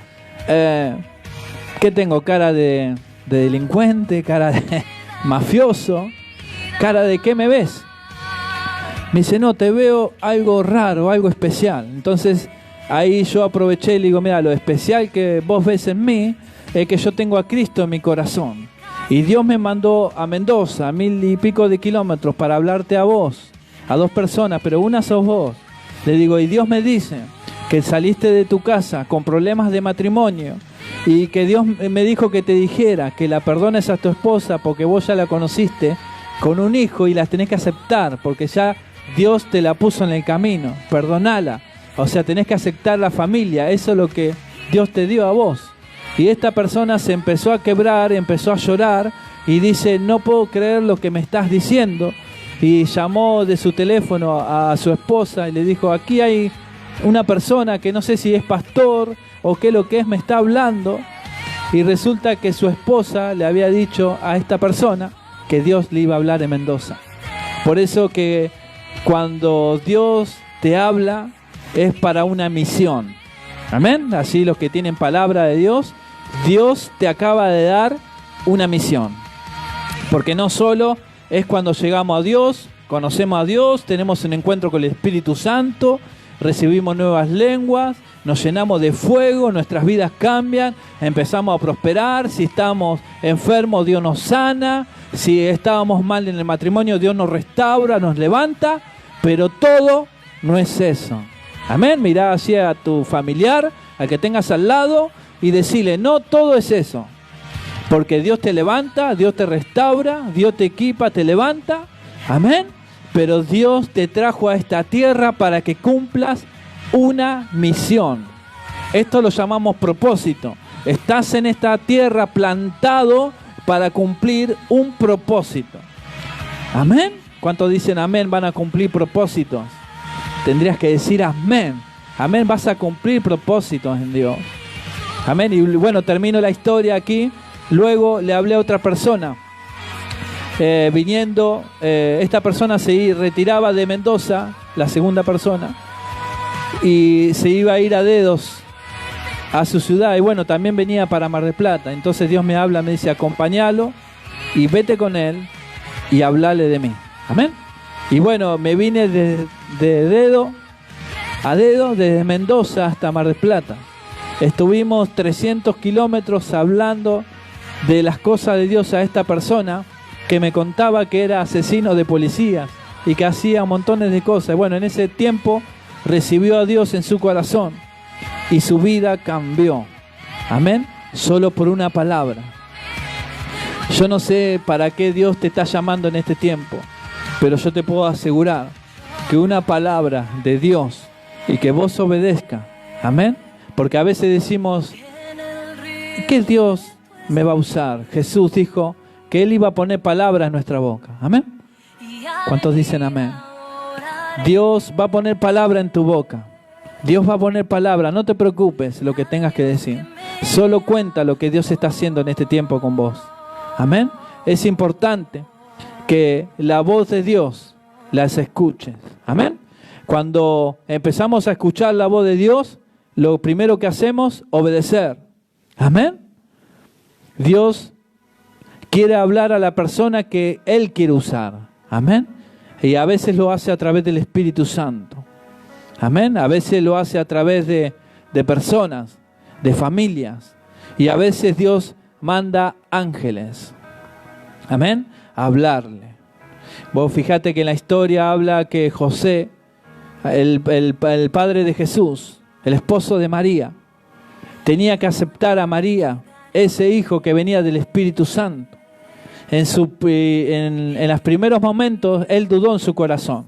B: ¿qué tengo? ¿Cara de delincuente? ¿Cara de mafioso? ¿Cara de qué me ves? Me dice, no, te veo algo raro, algo especial. Entonces ahí yo aproveché y le digo, mira, lo especial que vos ves en mí es que yo tengo a Cristo en mi corazón. Y Dios me mandó a Mendoza, 1000 y pico de kilómetros, para hablarte a vos, a 2 personas, pero una sos vos. Le digo, y Dios me dice que saliste de tu casa con problemas de matrimonio y que Dios me dijo que te dijera que la perdones a tu esposa porque vos ya la conociste con un hijo y la tenés que aceptar porque ya Dios te la puso en el camino. Perdonala. O sea, tenés que aceptar la familia. Eso es lo que Dios te dio a vos. Y esta persona se empezó a quebrar, empezó a llorar y dice, no puedo creer lo que me estás diciendo. Y llamó de su teléfono a su esposa y le dijo, aquí hay una persona que no sé si es pastor o qué lo que es, me está hablando. Y resulta que su esposa le había dicho a esta persona que Dios le iba a hablar en Mendoza. Por eso que cuando Dios te habla es para una misión. Amén. Así los que tienen palabra de Dios, Dios te acaba de dar una misión. Porque no solo es cuando llegamos a Dios, conocemos a Dios, tenemos un encuentro con el Espíritu Santo, recibimos nuevas lenguas, nos llenamos de fuego, nuestras vidas cambian, empezamos a prosperar, si estamos enfermos Dios nos sana, si estábamos mal en el matrimonio Dios nos restaura, nos levanta, pero todo no es eso. Amén. Mirá hacia tu familiar, al que tengas al lado y decirle, no todo es eso. Porque Dios te levanta, Dios te restaura, Dios te equipa, te levanta. Amén. Pero Dios te trajo a esta tierra para que cumplas una misión. Esto lo llamamos propósito. Estás en esta tierra plantado para cumplir un propósito. Amén. ¿Cuántos dicen amén? Van a cumplir propósitos. Tendrías que decir amén. Amén, vas a cumplir propósitos en Dios. Amén. Y bueno, termino la historia aquí. Luego le hablé a otra persona. Viniendo, esta persona se retiraba de Mendoza, la segunda persona, y se iba a ir a dedos a su ciudad. Y bueno, también venía para Mar del Plata. Entonces Dios me habla, me dice, acompáñalo y vete con él y hablale de mí. Amén. Y bueno, me vine de dedo a dedo, desde Mendoza hasta Mar del Plata. Estuvimos 300 kilómetros hablando de las cosas de Dios a esta persona que me contaba que era asesino de policías y que hacía montones de cosas. Bueno, en ese tiempo recibió a Dios en su corazón y su vida cambió. Amén. Solo por una palabra. Yo no sé para qué Dios te está llamando en este tiempo, pero yo te puedo asegurar que una palabra de Dios y que vos obedezcas. Amén. Porque a veces decimos, ¿qué Dios me va a usar? Jesús dijo que Él iba a poner palabras en nuestra boca. Amén. ¿Cuántos dicen amén? Dios va a poner palabra en tu boca. Dios va a poner palabra. No te preocupes lo que tengas que decir. Solo cuenta lo que Dios está haciendo en este tiempo con vos. Amén. Es importante que la voz de Dios las escuches. Amén. Cuando empezamos a escuchar la voz de Dios, lo primero que hacemos, obedecer. Amén. Dios quiere hablar a la persona que Él quiere usar. Amén. Y a veces lo hace a través del Espíritu Santo. Amén. A veces lo hace a través de personas, de familias. Y a veces Dios manda ángeles. Amén. A hablarle. Vos fíjate que en la historia habla que José, el padre de Jesús, el esposo de María, tenía que aceptar a María, ese hijo que venía del Espíritu Santo. En los primeros momentos, él dudó en su corazón.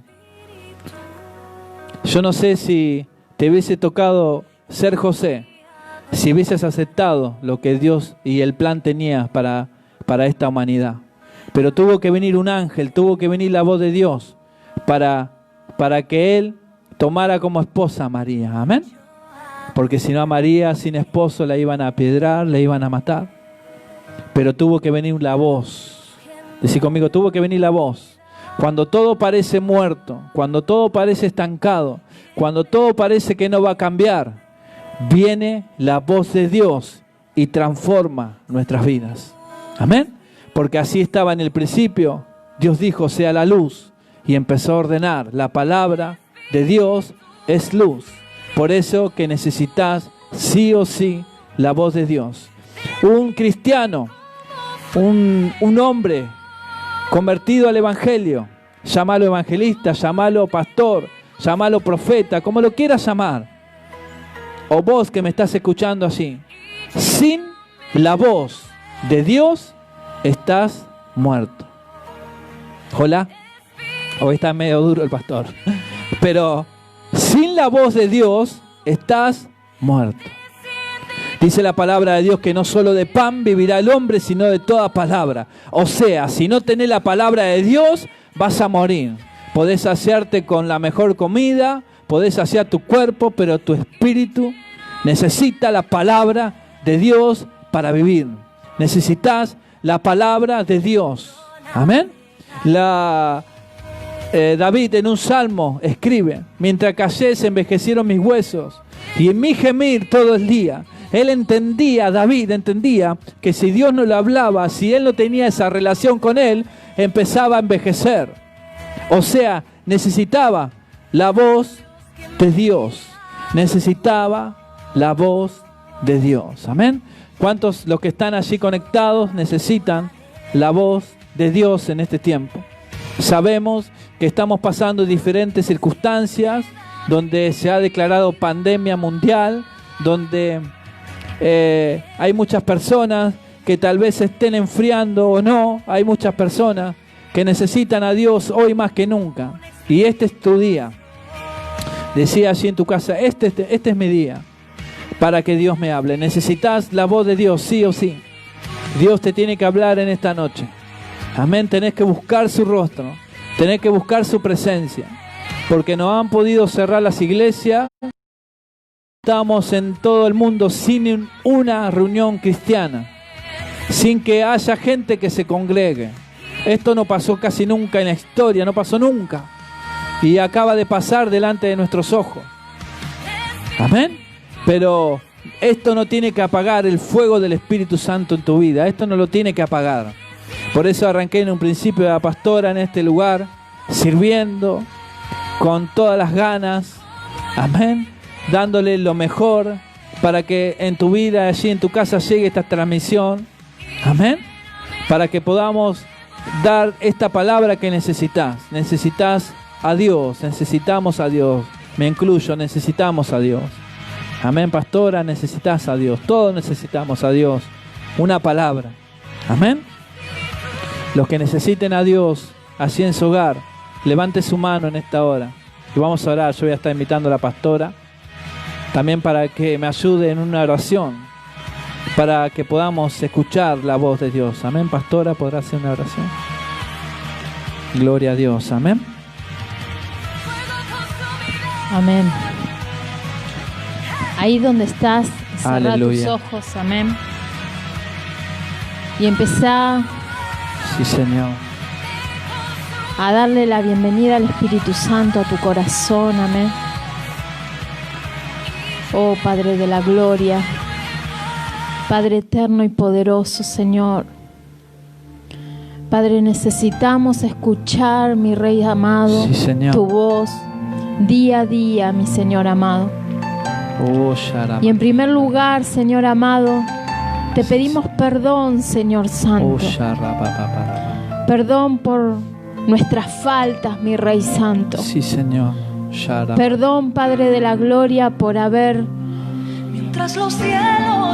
B: Yo no sé si te hubiese tocado ser José, si hubieses aceptado lo que Dios y el plan tenía para esta humanidad. Pero tuvo que venir un ángel, tuvo que venir la voz de Dios para que él tomara como esposa a María. Amén. Porque si no, a María sin esposo la iban a apedrear, la iban a matar. Pero tuvo que venir la voz. Decí conmigo, tuvo que venir la voz. Cuando todo parece muerto, cuando todo parece estancado, cuando todo parece que no va a cambiar, viene la voz de Dios y transforma nuestras vidas. Amén. Porque así estaba en el principio. Dios dijo, sea la luz, y empezó a ordenar. La palabra de Dios es luz. Por eso que necesitas sí o sí la voz de Dios. Un cristiano, un hombre convertido al evangelio, llámalo evangelista, llámalo pastor, llámalo profeta, como lo quieras llamar, o vos que me estás escuchando allí, sin la voz de Dios estás muerto. Hola, hoy está medio duro el pastor, pero sin la voz de Dios estás muerto. Dice la palabra de Dios que no solo de pan vivirá el hombre, sino de toda palabra. O sea, si no tenés la palabra de Dios, vas a morir. Podés saciarte con la mejor comida, podés saciar tu cuerpo, pero tu espíritu necesita la palabra de Dios para vivir. Necesitas la palabra de Dios. Amén. David en un salmo escribe: mientras callé se envejecieron mis huesos y en mi gemir todo el día. Él entendía, David entendía que si Dios no le hablaba, si él no tenía esa relación con él, empezaba a envejecer. O sea, necesitaba la voz de Dios. Necesitaba la voz de Dios. Amén. ¿Cuántos los que están allí conectados necesitan la voz de Dios en este tiempo? Sabemos que estamos pasando diferentes circunstancias donde se ha declarado pandemia mundial, donde hay muchas personas que tal vez se estén enfriando o no. Hay muchas personas que necesitan a Dios hoy más que nunca. Y este es tu día. Decía allí en tu casa, este es mi día para que Dios me hable. Necesitas la voz de Dios, sí o sí. Dios te tiene que hablar en esta noche. Amén. Tenés que buscar su rostro. Tenés que buscar su presencia. Porque no han podido cerrar las iglesias. Estamos en todo el mundo sin una reunión cristiana, sin que haya gente que se congregue. Esto no pasó casi nunca en la historia, no pasó nunca. Y acaba de pasar delante de nuestros ojos. Amén. Pero esto no tiene que apagar el fuego del Espíritu Santo en tu vida. Esto no lo tiene que apagar. Por eso arranqué en un principio de la pastora en este lugar, sirviendo con todas las ganas. Amén. Dándole lo mejor para que en tu vida, allí en tu casa, llegue esta transmisión. Amén. Para que podamos dar esta palabra que necesitas. Necesitas a Dios, necesitamos a Dios. Me incluyo, necesitamos a Dios. Amén, pastora, necesitas a Dios. Todos necesitamos a Dios. Una palabra. Amén. Los que necesiten a Dios, allí en su hogar, levante su mano en esta hora. Y vamos a orar. Yo voy a estar invitando a la pastora también para que me ayude en una oración, para que podamos escuchar la voz de Dios. Amén, pastora, ¿podrá hacer una oración? Gloria a Dios, amén.
A: Amén. Ahí donde estás, cerrá tus ojos, amén. Y empezá,
B: sí, Señor,
A: a darle la bienvenida al Espíritu Santo a tu corazón, amén. Oh Padre de la gloria, Padre eterno y poderoso, Señor. Padre, necesitamos escuchar, mi Rey amado,
B: sí, Señor,
A: tu voz día a día, mi Señor amado.
B: Oh,
A: y en primer lugar, Señor amado, te pedimos perdón, Señor Santo.
B: Oh,
A: perdón por nuestras faltas, mi Rey Santo.
B: Sí, Señor.
A: Perdón, Padre de la gloria, por haber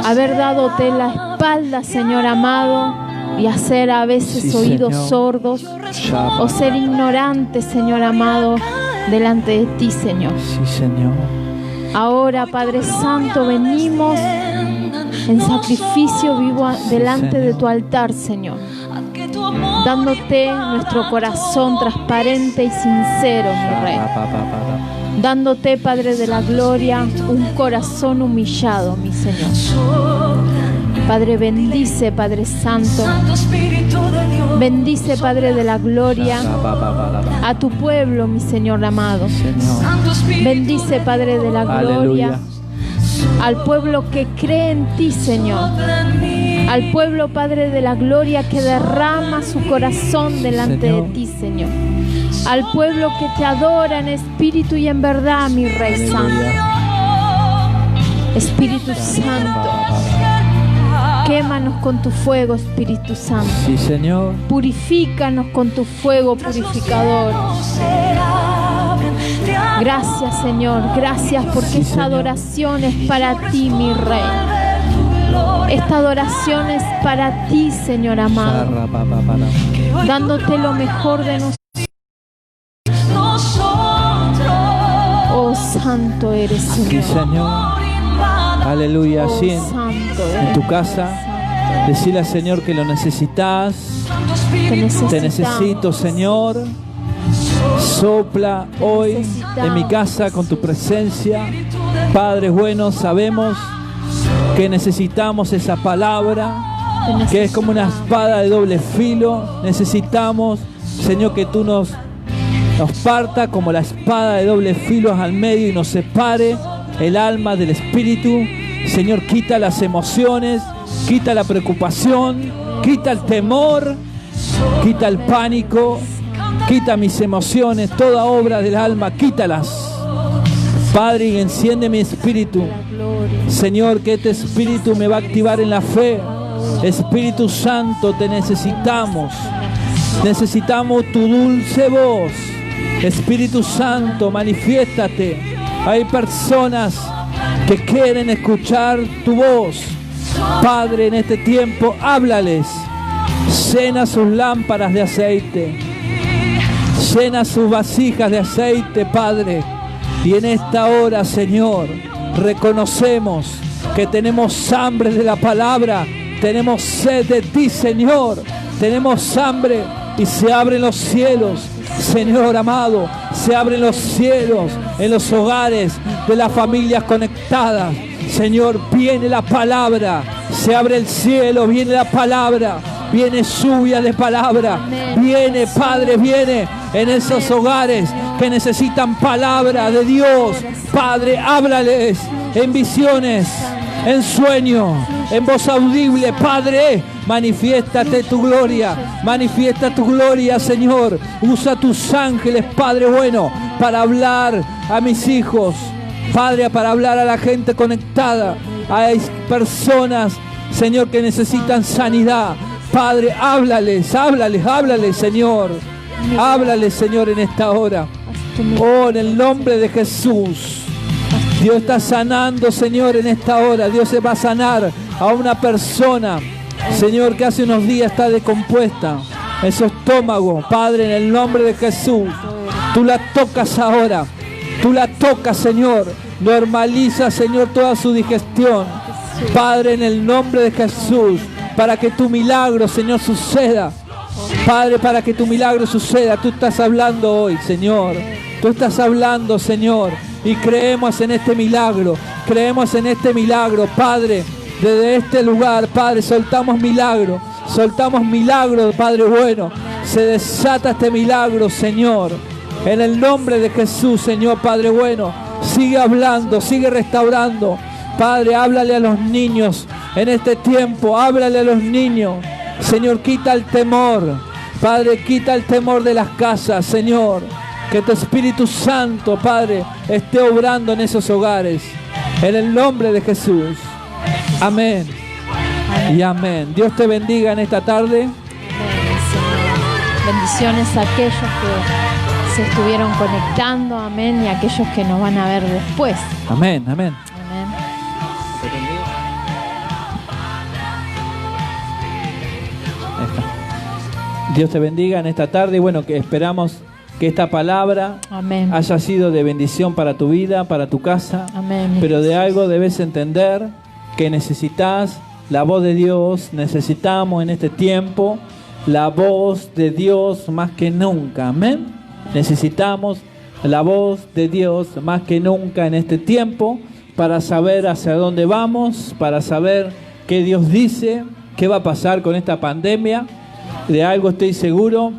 A: dadote la espalda, Señor amado, y hacer a veces
B: sí,
A: oídos
B: Señor,
A: sordos o ser ignorantes, Señor amado, delante de ti, Señor.
B: Sí, Señor.
A: Ahora, Padre Santo, venimos en sacrificio vivo delante de tu altar, Señor, dándote nuestro corazón transparente y sincero, mi Rey. Dándote, Padre de la gloria, un corazón humillado, mi Señor. Padre, bendice, Padre Santo. Bendice, Padre de la gloria, a tu pueblo, mi Señor amado. Bendice, Padre de la gloria, al pueblo que cree en ti, Señor. Al pueblo, Padre de la gloria, que derrama su corazón delante de ti, Señor. Al pueblo que te adora en espíritu y en verdad, mi Rey Santo. Espíritu Santo, quémanos con tu fuego, Espíritu Santo.
B: Sí, Señor.
A: Purifícanos con tu fuego purificador. Gracias, Señor. Gracias porque esta adoración es para ti, mi Rey. Esta adoración es para ti, Señor amado. Dándote lo mejor de nosotros. Oh, santo eres, Señor.
B: Sí, Señor. Aleluya. Así en tu casa, decirle al Señor que lo necesitas. Te necesito, Señor. Sopla hoy en mi casa con tu presencia. Padre bueno, sabemos que necesitamos esa palabra, que es como una espada de doble filo. Necesitamos, Señor, que tú nos parta como la espada de doble filo al medio y nos separe el alma del espíritu. Señor, quita las emociones, quita la preocupación, quita el temor, quita el pánico, quita mis emociones, toda obra del alma, quítalas. Padre, y enciende mi espíritu. Señor, que este espíritu me va a activar en la fe. Espíritu Santo, te necesitamos. Necesitamos tu dulce voz. Espíritu Santo, manifiéstate. Hay personas que quieren escuchar tu voz. Padre, en este tiempo, háblales. Llena sus lámparas de aceite. Llena sus vasijas de aceite, Padre. Y en esta hora, Señor, reconocemos que tenemos hambre de la palabra. Tenemos sed de ti, Señor. Tenemos hambre y se abren los cielos. Señor amado, se abren los cielos en los hogares de las familias conectadas. Señor, viene la palabra, se abre el cielo, viene la palabra, viene lluvia de palabra, viene, Padre, viene en esos hogares que necesitan palabra de Dios. Padre, háblales en visiones, en sueños, en voz audible. Padre, manifiéstate tu gloria, manifiesta tu gloria, Señor. Usa tus ángeles, Padre bueno, para hablar a mis hijos, Padre, para hablar a la gente conectada. Hay personas, Señor, que necesitan sanidad. Padre, háblales, háblales, háblales, Señor. Háblales, Señor, en esta hora. Oh, en el nombre de Jesús. Dios está sanando, Señor, en esta hora. Dios se va a sanar a una persona, Señor, que hace unos días está descompuesta en su estómago. Padre, en el nombre de Jesús, tú la tocas ahora. Tú la tocas, Señor. Normaliza, Señor, toda su digestión. Padre, en el nombre de Jesús, para que tu milagro, Señor, suceda. Padre, para que tu milagro suceda. Tú estás hablando hoy, Señor. Tú estás hablando, Señor. Y creemos en este milagro. Creemos en este milagro, Padre. Desde este lugar, Padre, soltamos milagro. Soltamos milagro, Padre bueno. Se desata este milagro, Señor. En el nombre de Jesús, Señor, Padre bueno. Sigue hablando, sigue restaurando. Padre, háblale a los niños en este tiempo. Háblale a los niños. Señor, quita el temor. Padre, quita el temor de las casas, Señor. Que tu Espíritu Santo, Padre, esté obrando en esos hogares. En el nombre de Jesús. Amén. Y amén. Dios te bendiga en esta tarde.
A: Amén, Señor. Bendiciones a aquellos que se estuvieron conectando. Amén. Y a aquellos que nos van a ver después.
B: Amén, amén.
A: Amén.
B: Dios te bendiga en esta tarde. Y bueno, que esperamos que esta palabra
A: Amén.
B: haya sido de bendición para tu vida, para tu casa.
A: Amén.
B: Pero de algo debes entender que necesitas la voz de Dios. Necesitamos en este tiempo la voz de Dios más que nunca. Amén. Necesitamos la voz de Dios más que nunca en este tiempo para saber hacia dónde vamos, para saber qué Dios dice, qué va a pasar con esta pandemia. De algo estoy seguro,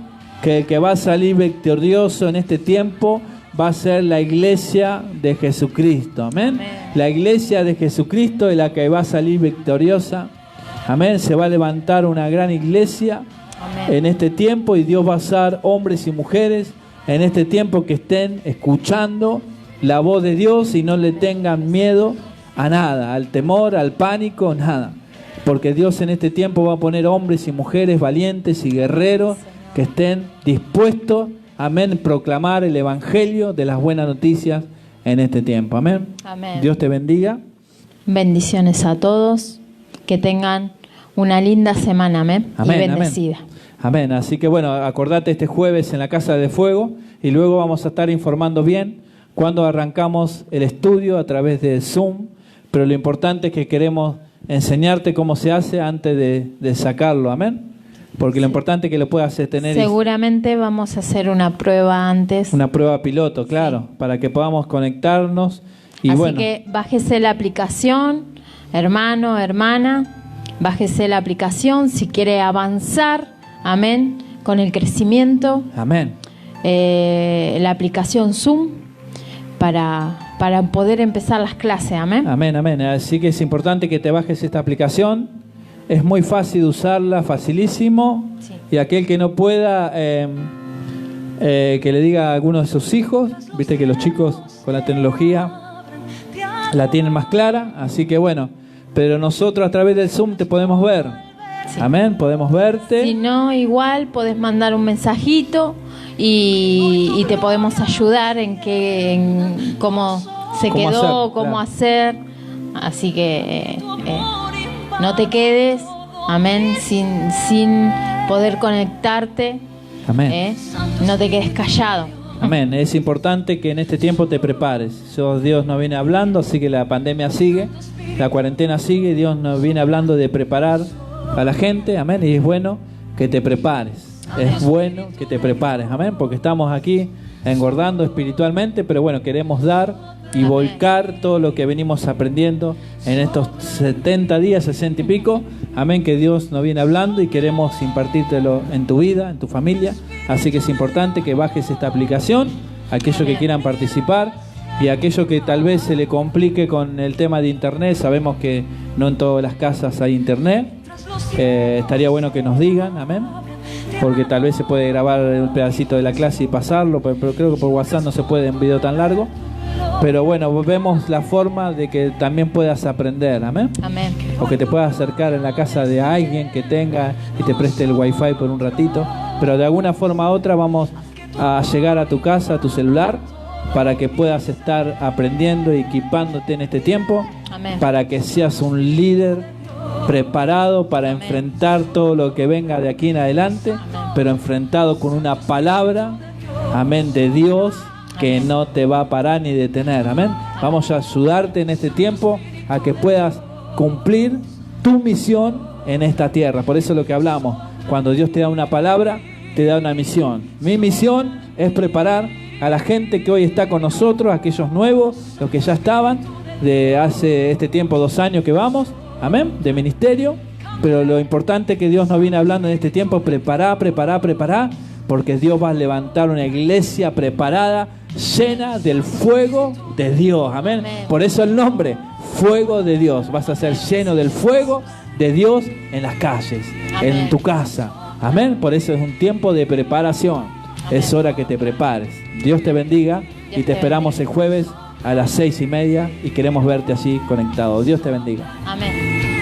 B: que el que va a salir victorioso en este tiempo va a ser la iglesia de Jesucristo. Amén. La iglesia de Jesucristo es la que va a salir victoriosa. Amén. Se va a levantar una gran iglesia en este tiempo y Dios va a usar hombres y mujeres en este tiempo que estén escuchando la voz de Dios y no le tengan miedo a nada, al temor, al pánico, nada. Porque Dios en este tiempo va a poner hombres y mujeres valientes y guerreros que estén dispuestos, amén, proclamar el evangelio de las buenas noticias en este tiempo. Amén.
A: Amén.
B: Dios te bendiga.
A: Bendiciones a todos. Que tengan una linda semana, amén.
B: Amén,
A: y bendecida.
B: Amén. Así que bueno, acordate este jueves en la Casa de Fuego y luego vamos a estar informando bien cuando arrancamos el estudio a través de Zoom. Pero lo importante es que queremos enseñarte cómo se hace antes de sacarlo. Amén. Porque lo importante es que lo puedas tener.
A: Seguramente vamos a hacer una prueba antes.
B: Una prueba piloto, claro, para que podamos conectarnos. Y
A: así
B: bueno,
A: que bájese la aplicación, hermano, hermana, bájese la aplicación si quiere avanzar, amén, con el crecimiento.
B: Amén.
A: La aplicación Zoom para poder empezar las clases, amén.
B: Amén, amén. Así que es importante que te bajes esta aplicación. Es muy fácil de usarla, facilísimo. Sí. Y aquel que no pueda, que le diga a alguno de sus hijos. Viste que los chicos con la tecnología la tienen más clara. Así que bueno, pero nosotros a través del Zoom te podemos ver. Sí. Amén, podemos verte.
A: Si no, igual podés mandar un mensajito y te podemos ayudar en cómo se quedó, cómo hacer. Así que no te quedes, amén, sin poder conectarte.
B: Amén.
A: No te quedes callado.
B: Amén. Es importante que en este tiempo te prepares. Dios nos viene hablando, así que la pandemia sigue, la cuarentena sigue, Dios nos viene hablando de preparar a la gente, amén, y es bueno que te prepares. Amén. Es bueno que te prepares, amén, porque estamos aquí engordando espiritualmente, pero bueno, queremos dar y amén, volcar todo lo que venimos aprendiendo en estos 70 días, 60 y pico, amén, que Dios nos viene hablando y queremos impartírtelo en tu vida, en tu familia. Así que es importante que bajes esta aplicación, aquellos que quieran participar y aquellos que tal vez se le complique con el tema de internet. Sabemos que no en todas las casas hay internet, estaría bueno que nos digan, amén, porque tal vez se puede grabar un pedacito de la clase y pasarlo, pero creo que por WhatsApp no se puede en video tan largo. Pero bueno, vemos la forma de que también puedas aprender, amén.
A: Amén.
B: O que te puedas acercar en la casa de alguien que tenga y te preste el wifi por un ratito. Pero de alguna forma u otra vamos a llegar a tu casa, a tu celular, para que puedas estar aprendiendo y equipándote en este tiempo.
A: Amén.
B: Para que seas un líder preparado para amén, enfrentar todo lo que venga de aquí en adelante, amén, pero enfrentado con una palabra, amén, de Dios, que no te va a parar ni detener, amén. Vamos a ayudarte en este tiempo a que puedas cumplir tu misión en esta tierra. Por eso es lo que hablamos, cuando Dios te da una palabra, te da una misión. Mi misión es preparar a la gente que hoy está con nosotros, aquellos nuevos, los que ya estaban, de hace este tiempo, 2 años que vamos, amén, de ministerio. Pero lo importante que Dios nos viene hablando en este tiempo, preparar, porque Dios va a levantar una iglesia preparada, llena del fuego de Dios, amén. Por eso el nombre, fuego de Dios. Vas a ser lleno del fuego de Dios en las calles, amén, en tu casa, amén. Por eso es un tiempo de preparación, amén, es hora que te prepares. Dios te bendiga y te esperamos el jueves a las 6:30 y queremos verte así conectado. Dios te bendiga.
A: Amén.